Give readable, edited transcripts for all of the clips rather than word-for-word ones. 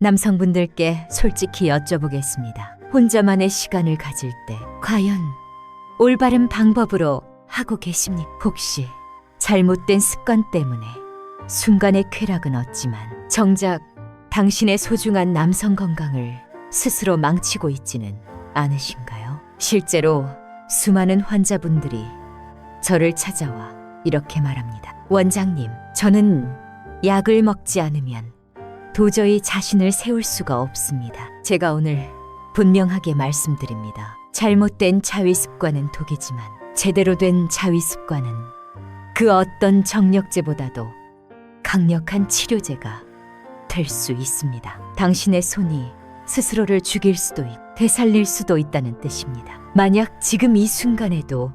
남성분들께 솔직히 여쭤보겠습니다. 혼자만의 시간을 가질 때 과연 올바른 방법으로 하고 계십니까? 혹시 잘못된 습관 때문에 순간의 쾌락은 얻지만 정작 당신의 소중한 남성 건강을 스스로 망치고 있지는 않으신가요? 실제로 수많은 환자분들이 저를 찾아와 이렇게 말합니다. 원장님, 저는 약을 먹지 않으면 도저히 자신을 세울 수가 없습니다. 제가 오늘 분명하게 말씀드립니다. 잘못된 자위 습관은 독이지만 제대로 된 자위 습관은 그 어떤 정력제보다도 강력한 치료제가 될 수 있습니다. 당신의 손이 스스로를 죽일 수도 있고 되살릴 수도 있다는 뜻입니다. 만약 지금 이 순간에도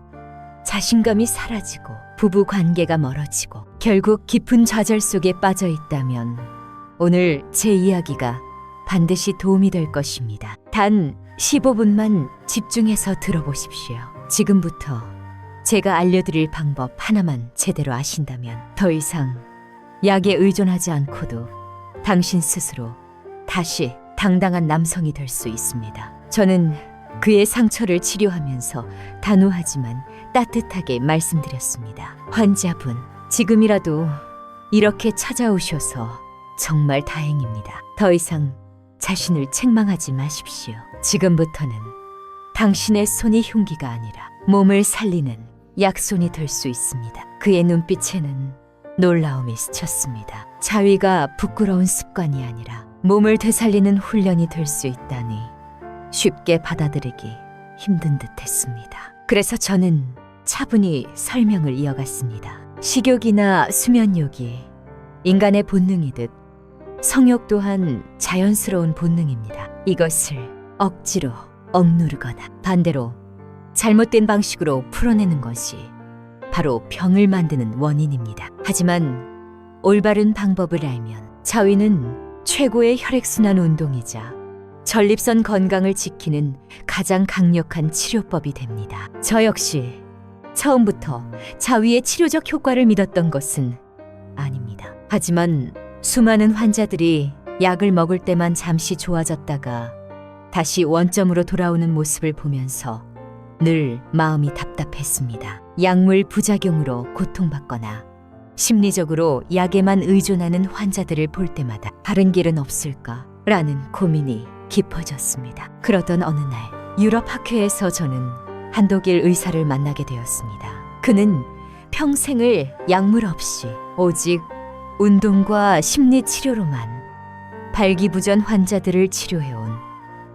자신감이 사라지고 부부 관계가 멀어지고 결국 깊은 좌절 속에 빠져 있다면 오늘 제 이야기가 반드시 도움이 될 것입니다. 단 15분만 집중해서 들어보십시오. 지금부터 제가 알려드릴 방법 하나만 제대로 아신다면 더 이상 약에 의존하지 않고도 당신 스스로 다시 당당한 남성이 될 수 있습니다. 저는 그의 상처를 치료하면서 단호하지만 따뜻하게 말씀드렸습니다. 환자분, 지금이라도 이렇게 찾아오셔서 정말 다행입니다. 더 이상 자신을 책망하지 마십시오. 지금부터는 당신의 손이 흉기가 아니라 몸을 살리는 약손이 될 수 있습니다. 그의 눈빛에는 놀라움이 스쳤습니다. 자위가 부끄러운 습관이 아니라 몸을 되살리는 훈련이 될 수 있다니 쉽게 받아들이기 힘든 듯 했습니다. 그래서 저는 차분히 설명을 이어갔습니다. 식욕이나 수면욕이 인간의 본능이듯 성욕 또한 자연스러운 본능입니다. 이것을 억지로 억누르거나 반대로 잘못된 방식으로 풀어내는 것이 바로 병을 만드는 원인입니다. 하지만 올바른 방법을 알면 자위는 최고의 혈액순환 운동이자 전립선 건강을 지키는 가장 강력한 치료법이 됩니다. 저 역시 처음부터 자위의 치료적 효과를 믿었던 것은 아닙니다. 하지만 수많은 환자들이 약을 먹을 때만 잠시 좋아졌다가 다시 원점으로 돌아오는 모습을 보면서 늘 마음이 답답했습니다. 약물 부작용으로 고통받거나 심리적으로 약에만 의존하는 환자들을 볼 때마다 다른 길은 없을까라는 고민이 깊어졌습니다. 그러던 어느 날 유럽 학회에서 저는 한독일 의사를 만나게 되었습니다. 그는 평생을 약물 없이 오직 운동과 심리 치료로만 발기부전 환자들을 치료해온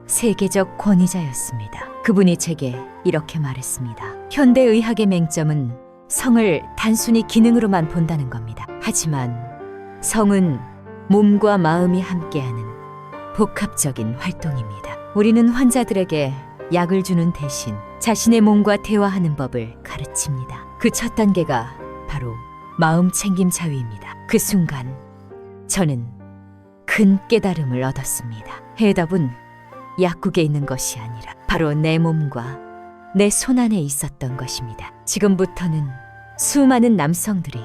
세계적 권위자였습니다. 그분이 제게 이렇게 말했습니다. 현대의학의 맹점은 성을 단순히 기능으로만 본다는 겁니다. 하지만 성은 몸과 마음이 함께하는 복합적인 활동입니다. 우리는 환자들에게 약을 주는 대신 자신의 몸과 대화하는 법을 가르칩니다. 그 첫 단계가 바로 마음 챙김 자위입니다. 그 순간 저는 큰 깨달음을 얻었습니다. 해답은 약국에 있는 것이 아니라 바로 내 몸과 내 손 안에 있었던 것입니다. 지금부터는 수많은 남성들이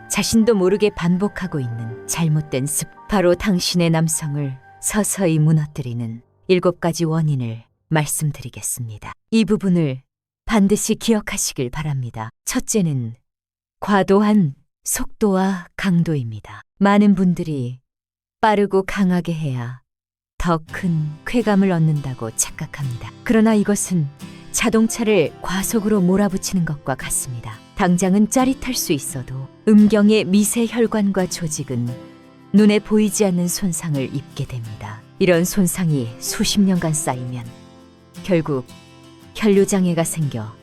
자신도 모르게 반복하고 있는 잘못된 바로 당신의 남성을 서서히 무너뜨리는 7가지 원인을 말씀드리겠습니다. 이 부분을 반드시 기억하시길 바랍니다. 첫째는 과도한 속도와 강도입니다. 많은 분들이 빠르고 강하게 해야 더 큰 쾌감을 얻는다고 착각합니다. 그러나 이것은 자동차를 과속으로 몰아붙이는 것과 같습니다. 당장은 짜릿할 수 있어도 음경의 미세 혈관과 조직은 눈에 보이지 않는 손상을 입게 됩니다. 이런 손상이 수십 년간 쌓이면 결국 혈류장애가 생겨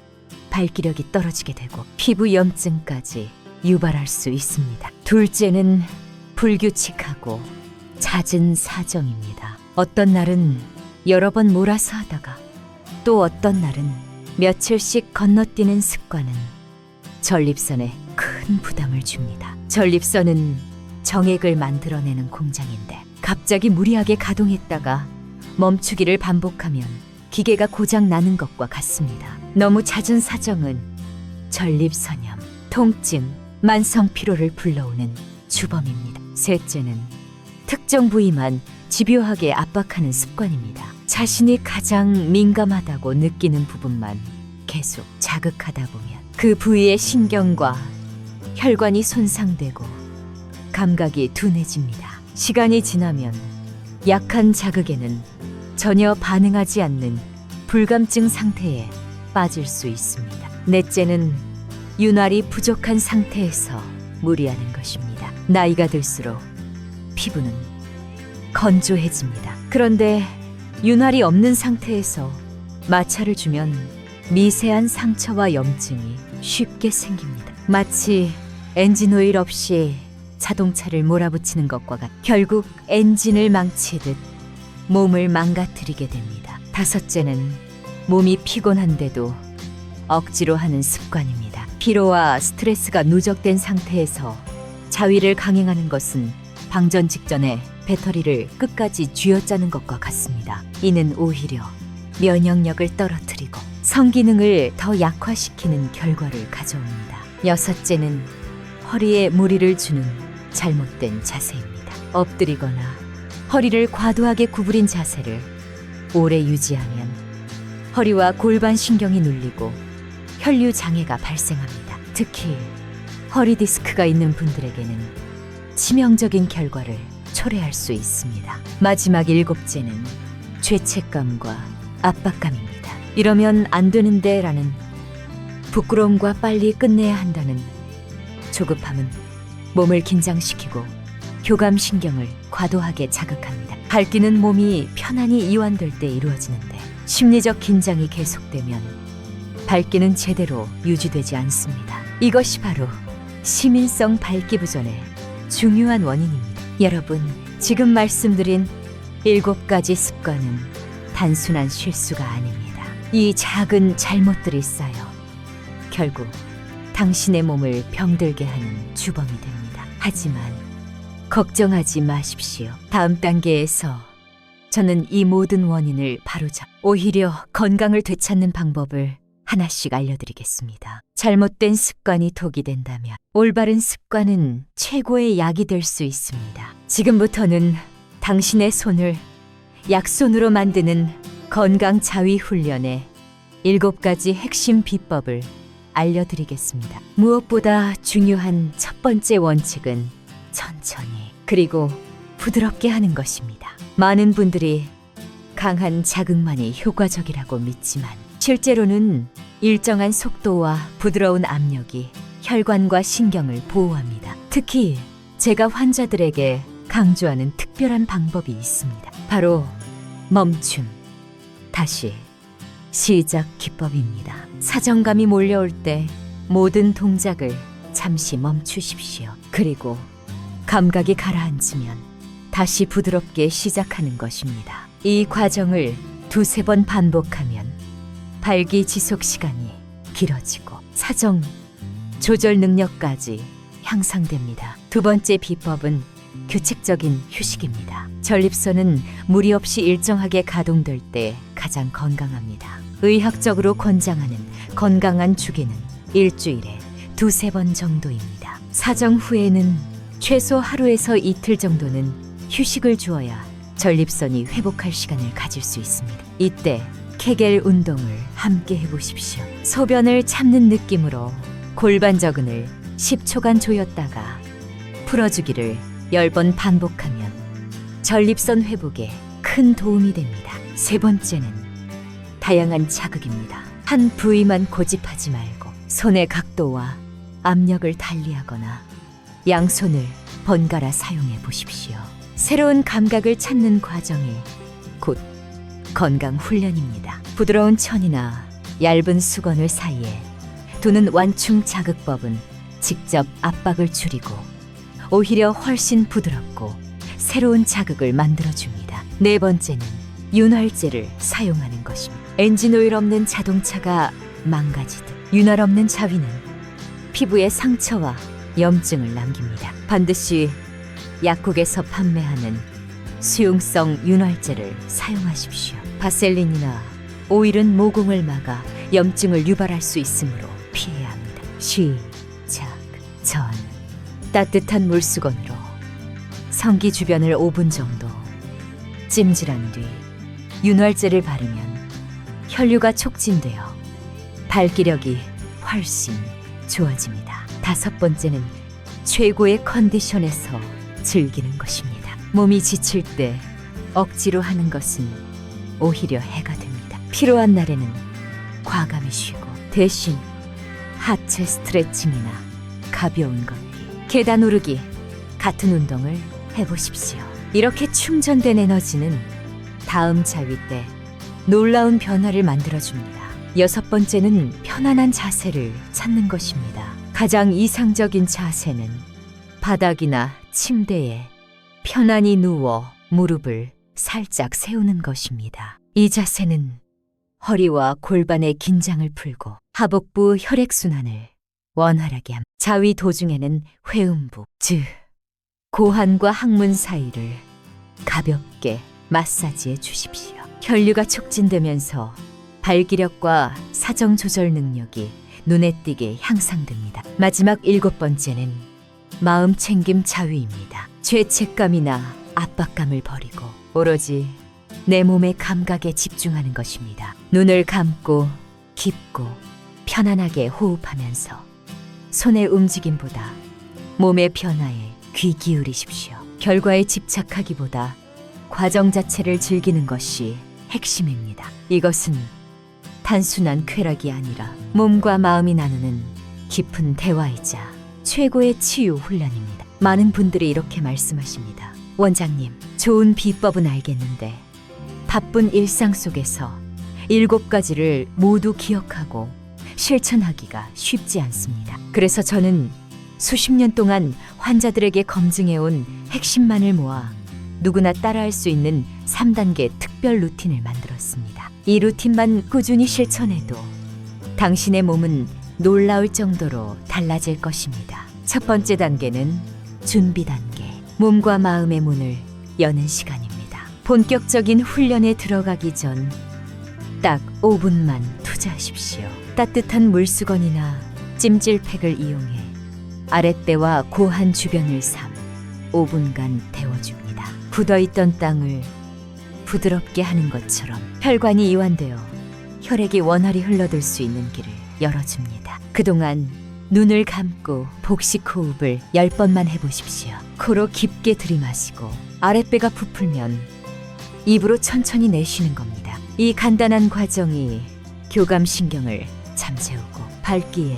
발기력이 떨어지게 되고 피부염증까지 유발할 수 있습니다. 둘째는 불규칙하고 잦은 사정입니다. 어떤 날은 여러 번 몰아서 하다가 또 어떤 날은 며칠씩 건너뛰는 습관은 전립선에 큰 부담을 줍니다. 전립선은 정액을 만들어내는 공장인데 갑자기 무리하게 가동했다가 멈추기를 반복하면 기계가 고장 나는 것과 같습니다. 너무 잦은 사정은 전립선염, 통증, 만성 피로를 불러오는 주범입니다. 셋째는 특정 부위만 집요하게 압박하는 습관입니다. 자신이 가장 민감하다고 느끼는 부분만 계속 자극하다 보면 그 부위의 신경과 혈관이 손상되고 감각이 둔해집니다. 시간이 지나면 약한 자극에는 전혀 반응하지 않는 불감증 상태에 빠질 수 있습니다. 넷째는 윤활이 부족한 상태에서 무리하는 것입니다. 나이가 들수록 피부는 건조해집니다. 그런데 윤활이 없는 상태에서 마찰을 주면 미세한 상처와 염증이 쉽게 생깁니다. 마치 엔진 오일 없이 자동차를 몰아붙이는 것과 같아 결국 엔진을 망치듯 몸을 망가뜨리게 됩니다. 다섯째는 몸이 피곤한데도 억지로 하는 습관입니다. 피로와 스트레스가 누적된 상태에서 자위를 강행하는 것은 방전 직전에 배터리를 끝까지 쥐어짜는 것과 같습니다. 이는 오히려 면역력을 떨어뜨리고 성기능을 더 약화시키는 결과를 가져옵니다. 여섯째는 허리에 무리를 주는 잘못된 자세입니다. 엎드리거나 허리를 과도하게 구부린 자세를 오래 유지하면 허리와 골반 신경이 눌리고 혈류 장애가 발생합니다. 특히 허리 디스크가 있는 분들에게는 치명적인 결과를 초래할 수 있습니다. 마지막 일곱째는 죄책감과 압박감입니다. 이러면 안 되는데 라는 부끄러움과 빨리 끝내야 한다는 조급함은 몸을 긴장시키고 교감신경을 과도하게 자극합니다. 밟기는 몸이 편안히 이완될 때 이루어지는데 심리적 긴장이 계속되면 밟기는 제대로 유지되지 않습니다. 이것이 바로 시민성 밟기 부전의 중요한 원인입니다. 여러분, 지금 말씀드린 7가지 습관은 단순한 실수가 아닙니다. 이 작은 잘못들이 쌓여 결국 당신의 몸을 병들게 하는 주범이 됩니다. 하지만 걱정하지 마십시오. 다음 단계에서 저는 이 모든 원인을 바로잡고 오히려 건강을 되찾는 방법을 하나씩 알려드리겠습니다. 잘못된 습관이 독이 된다면 올바른 습관은 최고의 약이 될 수 있습니다. 지금부터는 당신의 손을 약손으로 만드는 건강 자위 훈련의 7가지 핵심 비법을 알려드리겠습니다. 무엇보다 중요한 첫 번째 원칙은 천천히 그리고 부드럽게 하는 것입니다. 많은 분들이 강한 자극만이 효과적이라고 믿지만 실제로는 일정한 속도와 부드러운 압력이 혈관과 신경을 보호합니다. 특히 제가 환자들에게 강조하는 특별한 방법이 있습니다. 바로 멈춤, 다시 시작 기법입니다. 사정감이 몰려올 때 모든 동작을 잠시 멈추십시오. 그리고 감각이 가라앉으면 다시 부드럽게 시작하는 것입니다. 이 과정을 2-3번 반복하면 발기 지속 시간이 길어지고 사정 조절 능력까지 향상됩니다. 두 번째 비법은 규칙적인 휴식입니다. 전립선은 무리 없이 일정하게 가동될 때 가장 건강합니다. 의학적으로 권장하는 건강한 주기는 일주일에 2-3번 정도입니다. 사정 후에는 최소 하루에서 이틀 정도는 휴식을 주어야 전립선이 회복할 시간을 가질 수 있습니다. 이때 케겔 운동을 함께 해보십시오. 소변을 참는 느낌으로 골반저근을 10초간 조였다가 풀어주기를 10번 반복하면 전립선 회복에 큰 도움이 됩니다. 세 번째는 다양한 자극입니다. 한 부위만 고집하지 말고 손의 각도와 압력을 달리하거나 양손을 번갈아 사용해 보십시오. 새로운 감각을 찾는 과정이 곧 건강 훈련입니다. 부드러운 천이나 얇은 수건을 사이에 두는 완충 자극법은 직접 압박을 줄이고 오히려 훨씬 부드럽고 새로운 자극을 만들어줍니다. 네 번째는 윤활제를 사용하는 것입니다. 엔진오일 없는 자동차가 망가지듯 윤활 없는 자위는 피부에 상처와 염증을 남깁니다. 반드시 약국에서 판매하는 수용성 윤활제를 사용하십시오. 바셀린이나 오일은 모공을 막아 염증을 유발할 수 있으므로 피해야 합니다. 시작 전 따뜻한 물수건으로 성기 주변을 5분 정도 찜질한 뒤 윤활제를 바르면 혈류가 촉진되어 발기력이 훨씬 좋아집니다. 5번째는 최고의 컨디션에서 즐기는 것입니다. 몸이 지칠 때 억지로 하는 것은 오히려 해가 됩니다. 피로한 날에는 과감히 쉬고 대신 하체 스트레칭이나 가벼운 걷기, 계단 오르기 같은 운동을 해보십시오. 이렇게 충전된 에너지는 다음 자위 때 놀라운 변화를 만들어줍니다. 6번째는 편안한 자세를 찾는 것입니다. 가장 이상적인 자세는 바닥이나 침대에 편안히 누워 무릎을 살짝 세우는 것입니다. 이 자세는 허리와 골반의 긴장을 풀고 하복부 혈액순환을 원활하게 합니다. 자위 도중에는 회음부, 즉 고환과 항문 사이를 가볍게 마사지해 주십시오. 혈류가 촉진되면서 발기력과 사정 조절 능력이 눈에 띄게 향상됩니다. 마지막 7번째는 마음 챙김 자위입니다. 죄책감이나 압박감을 버리고 오로지 내 몸의 감각에 집중하는 것입니다. 눈을 감고 깊고 편안하게 호흡하면서 손의 움직임보다 몸의 변화에 귀 기울이십시오. 결과에 집착하기보다 과정 자체를 즐기는 것이 핵심입니다. 이것은 단순한 쾌락이 아니라 몸과 마음이 나누는 깊은 대화이자 최고의 치유 훈련입니다. 많은 분들이 이렇게 말씀하십니다. 원장님, 좋은 비법은 알겠는데 바쁜 일상 속에서 7가지를 모두 기억하고 실천하기가 쉽지 않습니다. 그래서 저는 수십 년 동안 환자들에게 검증해온 핵심만을 모아 누구나 따라할 수 있는 3단계 특별 루틴을 만들었습니다. 이 루틴만 꾸준히 실천해도 당신의 몸은 놀라울 정도로 달라질 것입니다. 첫 번째 단계는 준비 단계. 몸과 마음의 문을 여는 시간입니다. 본격적인 훈련에 들어가기 전 딱 5분만 투자하십시오. 따뜻한 물수건이나 찜질팩을 이용해 아랫배와 고환 주변을 5분간 데워줍니다. 굳어있던 땅을 부드럽게 하는 것처럼 혈관이 이완되어 혈액이 원활히 흘러들 수 있는 길을 열어줍니다. 그동안 눈을 감고 복식 호흡을 10번만 해보십시오. 코로 깊게 들이마시고 아랫배가 부풀면 입으로 천천히 내쉬는 겁니다. 이 간단한 과정이 교감신경을 잠재우고 발기에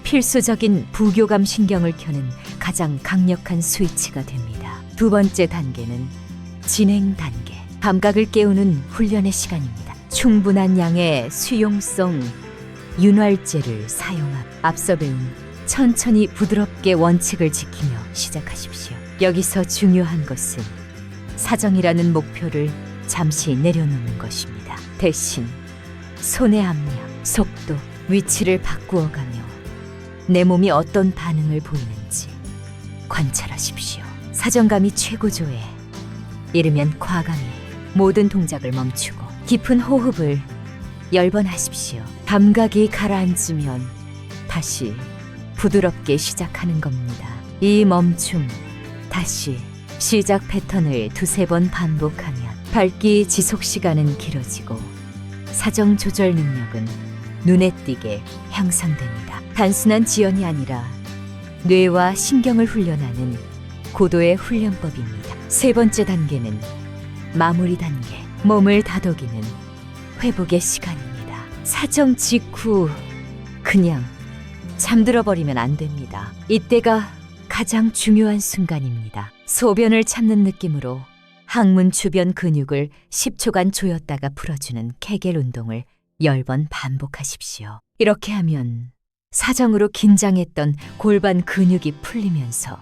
필수적인 부교감신경을 켜는 가장 강력한 스위치가 됩니다. 두 번째 단계는 진행 단계. 감각을 깨우는 훈련의 시간입니다. 충분한 양의 수용성 윤활제를 사용하고 앞서 배운 천천히 부드럽게 원칙을 지키며 시작하십시오. 여기서 중요한 것은 사정이라는 목표를 잠시 내려놓는 것입니다. 대신 손의 압력, 속도, 위치를 바꾸어가며 내 몸이 어떤 반응을 보이는지 관찰하십시오. 사정감이 최고조에 이르면 과감히 모든 동작을 멈추고 깊은 호흡을 10번 하십시오. 감각이 가라앉으면 다시 부드럽게 시작하는 겁니다. 이 멈춤, 다시 시작 패턴을 2-3번 반복하면 발기 지속 시간은 길어지고 사정 조절 능력은 눈에 띄게 향상됩니다. 단순한 지연이 아니라 뇌와 신경을 훈련하는 고도의 훈련법입니다. 세 번째 단계는 마무리 단계. 몸을 다독이는 회복의 시간입니다. 사정 직후 그냥 잠들어 버리면 안 됩니다. 이때가 가장 중요한 순간입니다. 소변을 참는 느낌으로 항문 주변 근육을 10초간 조였다가 풀어주는 케겔 운동을 10번 반복하십시오. 이렇게 하면 사정으로 긴장했던 골반 근육이 풀리면서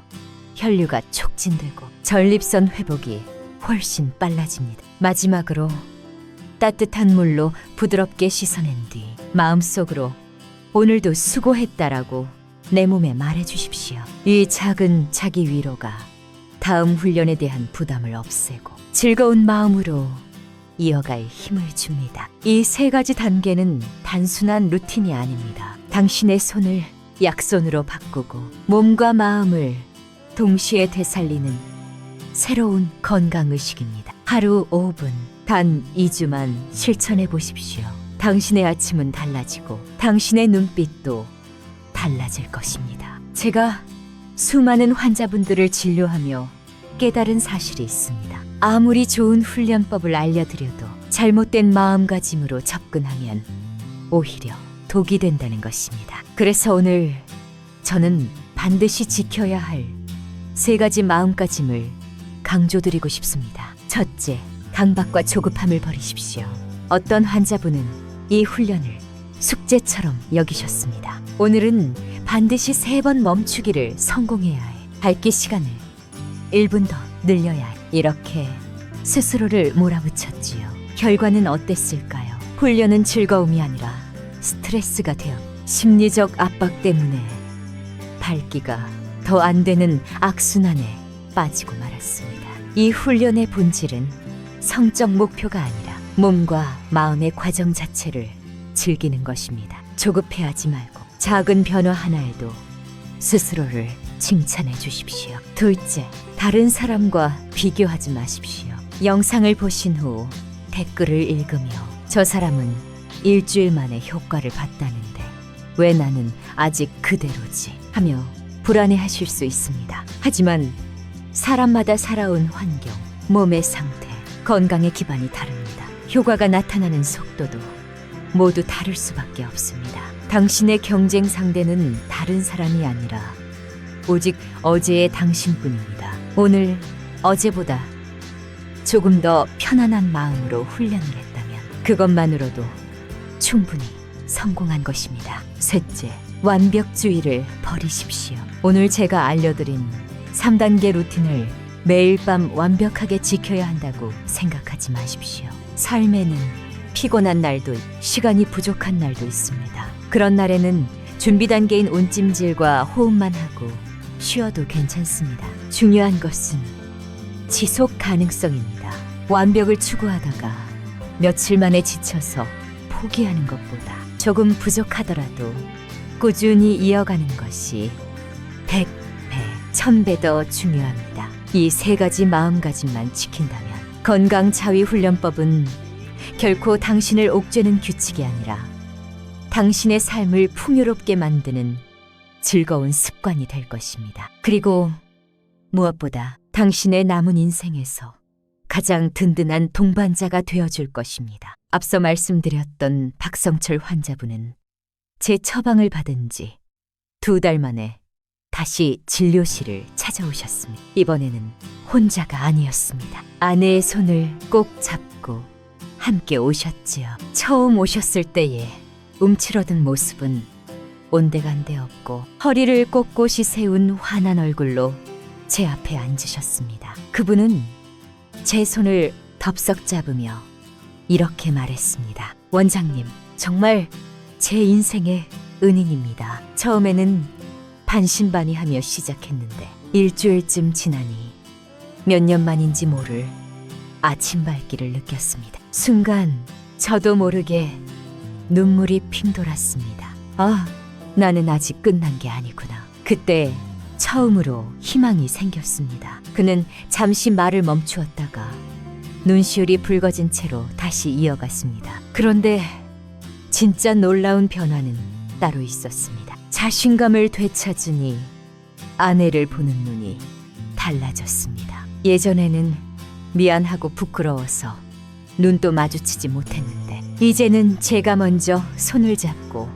혈류가 촉진되고 전립선 회복이 훨씬 빨라집니다. 마지막으로 따뜻한 물로 부드럽게 씻어낸 뒤 마음속으로 오늘도 수고했다라고 내 몸에 말해주십시오. 이 작은 자기 위로가 다음 훈련에 대한 부담을 없애고 즐거운 마음으로 이어갈 힘을 줍니다. 이 3가지 단계는 단순한 루틴이 아닙니다. 당신의 손을 약손으로 바꾸고 몸과 마음을 동시에 되살리는 새로운 건강의식입니다. 하루 5분, 단 2주만 실천해 보십시오. 당신의 아침은 달라지고 당신의 눈빛도 달라질 것입니다. 제가 수많은 환자분들을 진료하며 깨달은 사실이 있습니다. 아무리 좋은 훈련법을 알려드려도 잘못된 마음가짐으로 접근하면 오히려 독이 된다는 것입니다. 그래서 오늘 저는 반드시 지켜야 할 3가지 마음가짐을 강조드리고 싶습니다. 첫째, 강박과 조급함을 버리십시오. 어떤 환자분은 이 훈련을 숙제처럼 여기셨습니다. 오늘은 반드시 3번 멈추기를 성공해야 해. 밝기 시간을 1분 더 늘려야 해. 이렇게 스스로를 몰아붙였지요. 결과는 어땠을까요? 훈련은 즐거움이 아니라 스트레스가 되어 심리적 압박 때문에 밝기가 더 안 되는 악순환에 빠지고 말았습니다. 이 훈련의 본질은 성적 목표가 아니라 몸과 마음의 과정 자체를 즐기는 것입니다. 조급해하지 말고 작은 변화 하나에도 스스로를 칭찬해 주십시오. 둘째, 다른 사람과 비교하지 마십시오. 영상을 보신 후 댓글을 읽으며 저 사람은 일주일 만에 효과를 봤다는데 왜 나는 아직 그대로지 하며 불안해하실 수 있습니다. 하지만 사람마다 살아온 환경, 몸의 상태, 건강의 기반이 다릅니다. 효과가 나타나는 속도도 모두 다를 수밖에 없습니다. 당신의 경쟁 상대는 다른 사람이 아니라 오직 어제의 당신뿐입니다. 오늘 어제보다 조금 더 편안한 마음으로 훈련을 했다면 그것만으로도 충분히 성공한 것입니다. 셋째, 완벽주의를 버리십시오. 오늘 제가 알려드린 3단계 루틴을 매일 밤 완벽하게 지켜야 한다고 생각하지 마십시오. 삶에는 피곤한 날도 시간이 부족한 날도 있습니다. 그런 날에는 준비 단계인 온찜질과 호흡만 하고 쉬어도 괜찮습니다. 중요한 것은 지속 가능성입니다. 완벽을 추구하다가 며칠 만에 지쳐서 포기하는 것보다 조금 부족하더라도 꾸준히 이어가는 것이 100배, 1000배 더 중요합니다. 이 3가지 마음가짐만 지킨다면 건강 자위 훈련법은 결코 당신을 옥죄는 규칙이 아니라 당신의 삶을 풍요롭게 만드는 즐거운 습관이 될 것입니다. 그리고 무엇보다 당신의 남은 인생에서 가장 든든한 동반자가 되어줄 것입니다. 앞서 말씀드렸던 박성철 환자분은 제 처방을 받은 지 2달 만에 다시 진료실을 찾아오셨습니다. 이번에는 혼자가 아니었습니다. 아내의 손을 꼭 잡고 함께 오셨지요. 처음 오셨을 때의 움츠러든 모습은 온데간데 없고 허리를 꼿꼿이 세운 환한 얼굴로 제 앞에 앉으셨습니다. 그분은 제 손을 덥석 잡으며 이렇게 말했습니다. 원장님, 정말 제 인생의 은인입니다. 처음에는 반신반의하며 시작했는데 일주일쯤 지나니 몇 년 만인지 모를 아침 밝기를 느꼈습니다. 순간 저도 모르게 눈물이 핑 돌았습니다. 아, 나는 아직 끝난 게 아니구나. 그때 처음으로 희망이 생겼습니다. 그는 잠시 말을 멈추었다가 눈시울이 붉어진 채로 다시 이어갔습니다. 그런데 진짜 놀라운 변화는 따로 있었습니다. 자신감을 되찾으니 아내를 보는 눈이 달라졌습니다. 예전에는 미안하고 부끄러워서 눈도 마주치지 못했는데 이제는 제가 먼저 손을 잡고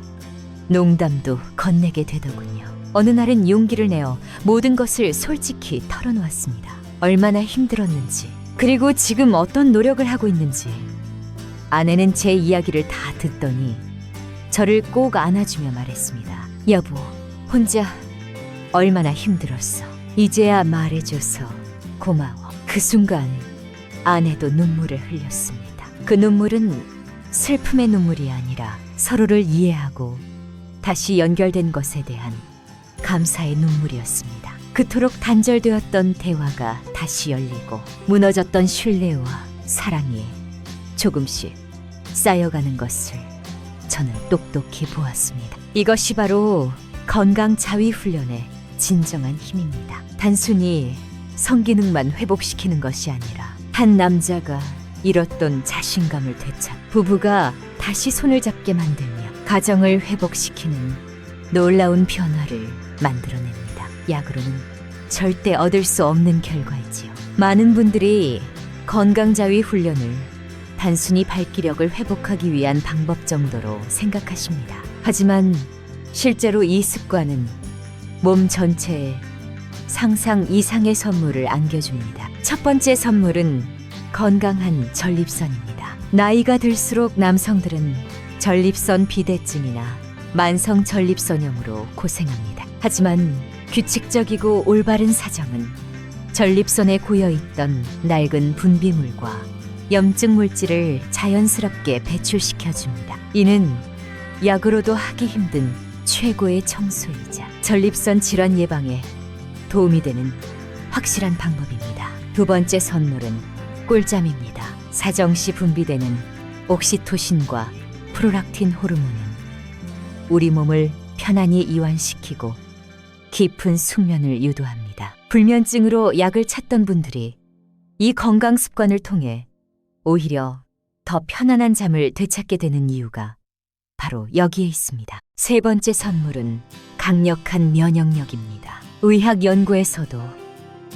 농담도 건네게 되더군요. 어느 날은 용기를 내어 모든 것을 솔직히 털어놓았습니다. 얼마나 힘들었는지, 그리고 지금 어떤 노력을 하고 있는지. 아내는 제 이야기를 다 듣더니 저를 꼭 안아주며 말했습니다. 여보, 혼자 얼마나 힘들었어. 이제야 말해줘서 고마워. 그 순간 아내도 눈물을 흘렸습니다. 그 눈물은 슬픔의 눈물이 아니라 서로를 이해하고 다시 연결된 것에 대한 감사의 눈물이었습니다. 그토록 단절되었던 대화가 다시 열리고 무너졌던 신뢰와 사랑이 조금씩 쌓여가는 것을 저는 똑똑히 보았습니다. 이것이 바로 건강 자위 훈련의 진정한 힘입니다. 단순히 성기능만 회복시키는 것이 아니라 한 남자가 잃었던 자신감을 되찾 부부가 다시 손을 잡게 만들며 가정을 회복시키는 놀라운 변화를 만들어냅니다. 약으로는 절대 얻을 수 없는 결과이지요. 많은 분들이 건강자위 훈련을 단순히 발기력을 회복하기 위한 방법 정도로 생각하십니다. 하지만 실제로 이 습관은 몸 전체에 상상 이상의 선물을 안겨줍니다. 첫 번째 선물은 건강한 전립선입니다. 나이가 들수록 남성들은 전립선 비대증이나 만성 전립선염으로 고생합니다. 하지만 규칙적이고 올바른 사정은 전립선에 고여있던 낡은 분비물과 염증 물질을 자연스럽게 배출시켜줍니다. 이는 약으로도 하기 힘든 최고의 청소이자 전립선 질환 예방에 도움이 되는 확실한 방법입니다. 두 번째 선물은 꿀잠입니다. 사정시 분비되는 옥시토신과 프롤락틴 호르몬은 우리 몸을 편안히 이완시키고 깊은 숙면을 유도합니다. 불면증으로 약을 찾던 분들이 이 건강 습관을 통해 오히려 더 편안한 잠을 되찾게 되는 이유가 바로 여기에 있습니다. 세 번째 선물은 강력한 면역력입니다. 의학 연구에서도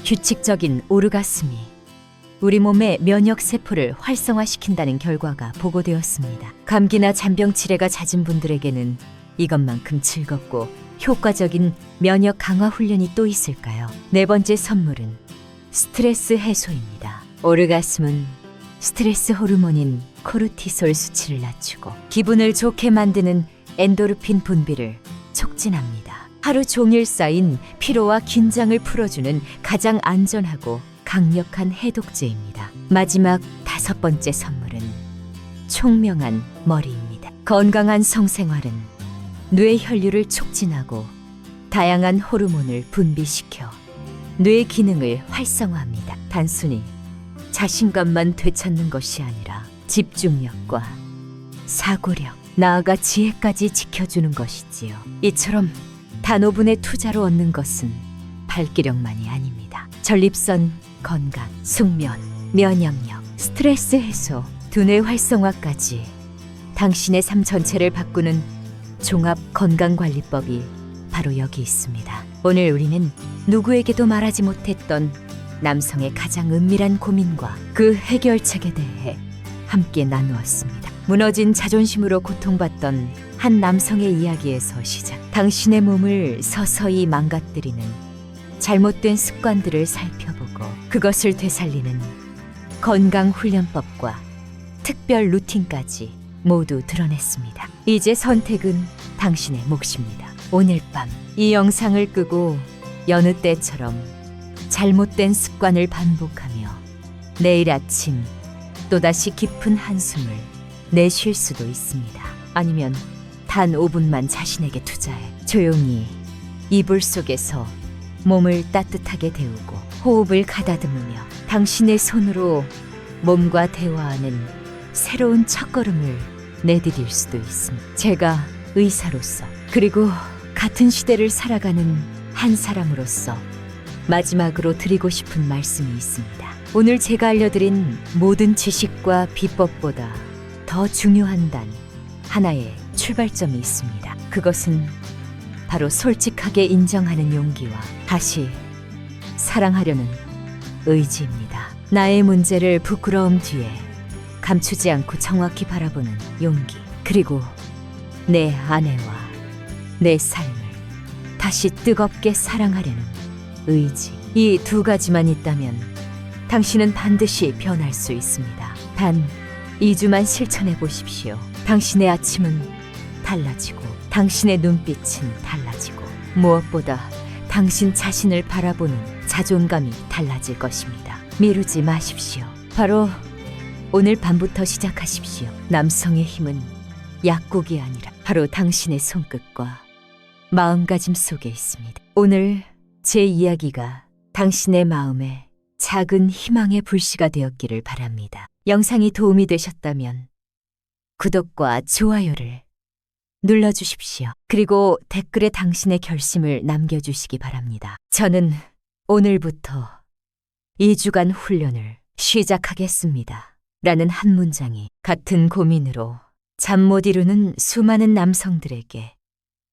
규칙적인 오르가슴이 우리 몸의 면역 세포를 활성화시킨다는 결과가 보고되었습니다. 감기나 잔병 치레가 잦은 분들에게는 이것만큼 즐겁고 효과적인 면역 강화 훈련이 또 있을까요? 네 번째 선물은 스트레스 해소입니다. 오르가슴은 스트레스 호르몬인 코르티솔 수치를 낮추고 기분을 좋게 만드는 엔도르핀 분비를 촉진합니다. 하루 종일 쌓인 피로와 긴장을 풀어주는 가장 안전하고 강력한 해독제입니다. 마지막 다섯 번째 선물은 총명한 머리입니다. 건강한 성생활은 뇌 혈류를 촉진하고 다양한 호르몬을 분비시켜 뇌 기능을 활성화합니다. 단순히 자신감만 되찾는 것이 아니라 집중력과 사고력, 나아가 지혜까지 지켜주는 것이지요. 이처럼 단 5분의 투자로 얻는 것은 발기력만이 아닙니다. 전립선 건강, 숙면, 면역력, 스트레스 해소, 두뇌 활성화까지 당신의 삶 전체를 바꾸는 종합 건강관리법이 바로 여기 있습니다. 오늘 우리는 누구에게도 말하지 못했던 남성의 가장 은밀한 고민과 그 해결책에 대해 함께 나누었습니다. 무너진 자존심으로 고통받던 한 남성의 이야기에서 시작. 당신의 몸을 서서히 망가뜨리는 잘못된 습관들을 살펴보고 그것을 되살리는 건강훈련법과 특별 루틴까지 모두 드러냈습니다. 이제 선택은 당신의 몫입니다. 오늘 밤 이 영상을 끄고 여느 때처럼 잘못된 습관을 반복하며 내일 아침 또다시 깊은 한숨을 내쉴 수도 있습니다. 아니면 단 5분만 자신에게 투자해 조용히 이불 속에서 몸을 따뜻하게 데우고 호흡을 가다듬으며 당신의 손으로 몸과 대화하는 새로운 첫걸음을 내디딜 수도 있습니다. 제가 의사로서 그리고 같은 시대를 살아가는 한 사람으로서 마지막으로 드리고 싶은 말씀이 있습니다. 오늘 제가 알려드린 모든 지식과 비법보다 더 중요한 단 하나의 출발점이 있습니다. 그것은 바로 솔직하게 인정하는 용기와 다시 사랑하려는 의지입니다. 나의 문제를 부끄러움 뒤에 감추지 않고 정확히 바라보는 용기, 그리고 내 아내와 내 삶을 다시 뜨겁게 사랑하려는 의지. 이 두 가지만 있다면 당신은 반드시 변할 수 있습니다. 단 2주만 실천해 보십시오. 당신의 아침은 달라지고 당신의 눈빛은 달라지고 무엇보다 당신 자신을 바라보는 자존감이 달라질 것입니다. 미루지 마십시오. 바로 오늘 밤부터 시작하십시오. 남성의 힘은 약국이 아니라 바로 당신의 손끝과 마음가짐 속에 있습니다. 오늘 제 이야기가 당신의 마음에 작은 희망의 불씨가 되었기를 바랍니다. 영상이 도움이 되셨다면 구독과 좋아요를 눌러주십시오. 그리고 댓글에 당신의 결심을 남겨주시기 바랍니다. 저는 오늘부터 2주간 훈련을 시작하겠습니다. 라는 한 문장이 같은 고민으로 잠 못 이루는 수많은 남성들에게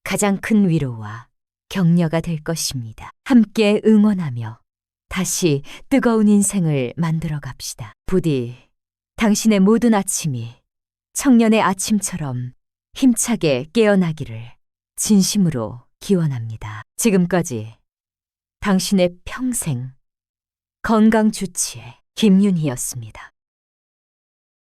가장 큰 위로와 격려가 될 것입니다. 함께 응원하며 다시 뜨거운 인생을 만들어 갑시다. 부디 당신의 모든 아침이 청년의 아침처럼 힘차게 깨어나기를 진심으로 기원합니다. 지금까지 당신의 평생 건강 주치의 김윤희였습니다.